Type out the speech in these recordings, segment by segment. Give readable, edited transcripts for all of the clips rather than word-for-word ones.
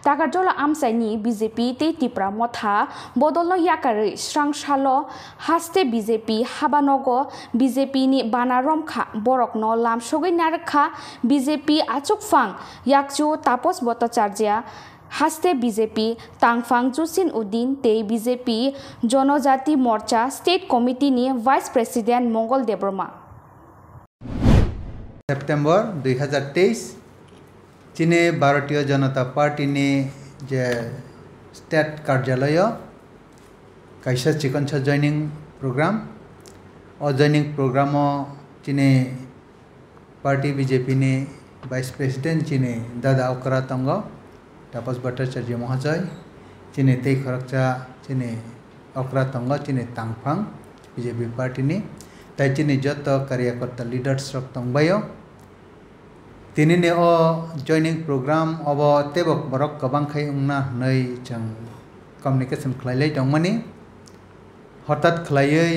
Takarjola amsaini BJP te tipra motha bodolno yakare srangshalo haste BJP habanogo BJP ni banaromkha borokno lamsogoi narakha BJP achukfang yakchu Tapos Bhattacharya haste BJP Tangfang Jusin Udin te BJP Jonojati Morcha State Committee ni Vice President Mongol Debroma September 2023 चीने Bharatiya Janata party ने जे state कार्यालय कैसा chicken joining programme और joining programme चीने party BJP ने vice president चीने दादा ओकरा तंग तापस भट्टाचार्य महोदय चीने ते खरकचा चीने ओकरा तंग चीने तांगफांग बीजेपी पार्टी ने ताई चीने जत कार्यकर्ता लीडर्स रख तंगबायो तिनी ने ओ जॉइनिंग प्रोग्राम अब तेबक बरक कबां खाय उंना नै जों कम्युनिकेशन खलायलै दंमोनि हठात खलायै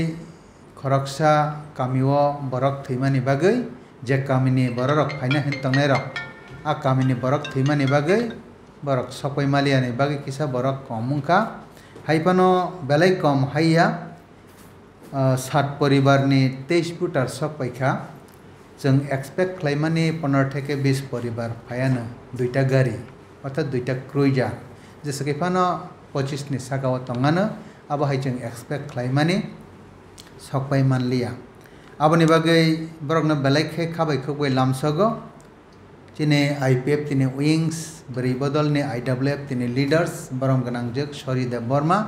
खरकसा कामिओ बरक थैमानि बागै जे कामिनि बरक फायना हिन तंनाय रक आ कामिनि बरक थैमानि बागै बरक सपयमालियानि बागै किसा बरक कमुंखा हाइपानो बेलाय कम हाइया 7 परिवारनि 23 फुटार सपयखा जों एक्सपेक्ट खालामनानै 15 থেকে 20 परिवार फायानो दुईटा गाड़ी अर्थात दुईटा क्रुइजार जेसेकेफानो 25 नि सागाव तंगानो अब हाय जों एक्सपेक्ट खालामनानै सकबाय मानलिया आबनि बागै बरकनो बेलायखे खाबायखौ गय लामसगो तिने आईपीएफ तिने विंग्स बरि बदलनि आईडब्ल्यूएफ तिने लीडर्स बरम गनांजक सरिदेव बर्मा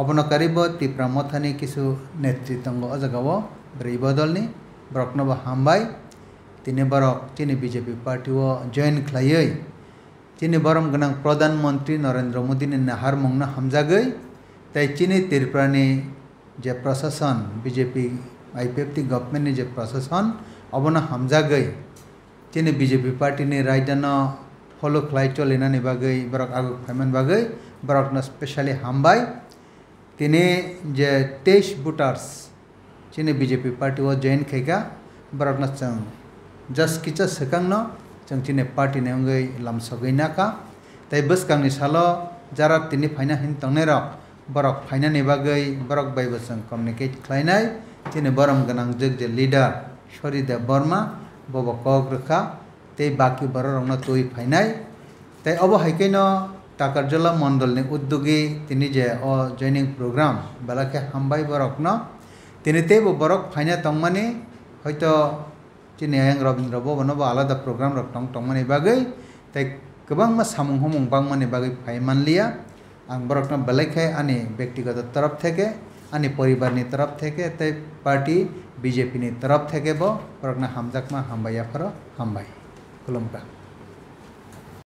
अबनकारिबो तिप्रा मथानि किसु नेतृत्व अजगाव बरि बदलनि बरकनोबो हामबाय तिने बरक तिने बीजेपी पार्टी वो जॉइन खलायै तिने बरम गनां प्रधानमंत्री नरेंद्र मोदी ने नाहार मंगना हामजागै ताई तिने त्रिपुरानि जे प्रशासन बीजेपी आईपीएफ टी गवर्नमेंट नि जे प्रशासन अबना हामजागै तिने बीजेपी पार्टी नि रायदानो फॉलो खलाय चलेनानि बागै बरक आगु फायमान बागै बरकनो स्पेशली हामबाय तिने जे 23 वोटर्स चीने बीजेपी पार्टी वो जॉइन खेगा बरकना चंग जस किचा सेकांगनो चंग चीने पार्टी ने अंगै लामसगैना का ताई बसकांनि सालो जारा तिनि फायना हिन तंगने रक बरक फायना नि बागै बरक बायबो जों कम्युनिकेट खालायनाय चीने बरम गनां जग जे लीडर सरिदेव बर्मा बबो कग्रखा ते बाकी बररंगनो तोय फायनाय ताई अब हायकैनो ताकारजला मंडलनि उद्योगी तिनि जे ओ जॉइनिंग प्रोग्राम बेलाखे हामबाय बरकनो तिने तेबो बरक फायना तंगमानि हयतो चिने आयं रविंद्र बबनबो आलादा प्रोग्राम रक तंगमानि बागै ताई गोबां मा सामुं हमं बांमानि बागै फायमानलिया आं बरकनो बेलायखाय आनि व्यक्तिगत तरफ थेके आनि परिवारनि तरफ थेके ताई पार्टी बीजेपी नि तरफ थेकेबो बरकनो हामजाकमा हामबायाफोर हामबाय खुलुमबाय।